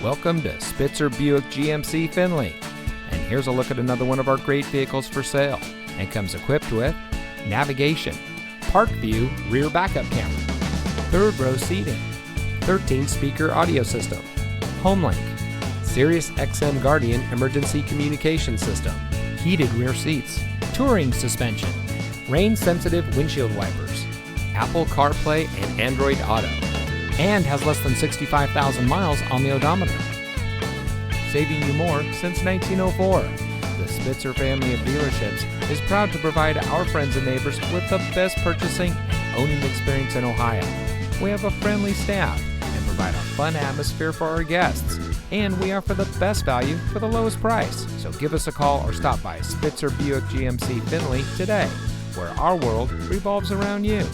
Welcome to Spitzer Buick GMC Findlay. And here's a look at another one of our great vehicles for sale. And comes equipped with navigation, park view rear backup camera, third row seating, 13-speaker audio system, HomeLink, Sirius XM Guardian emergency communication system, heated rear seats, touring suspension, rain-sensitive windshield wipers, Apple CarPlay and Android Auto, and has less than 65,000 miles on the odometer. Saving you more since 1904. The Spitzer family of dealerships is proud to provide our friends and neighbors with the best purchasing and owning experience in Ohio. We have a friendly staff and provide a fun atmosphere for our guests. And we offer the best value for the lowest price. So give us a call or stop by Spitzer Buick GMC Findlay today, where our world revolves around you.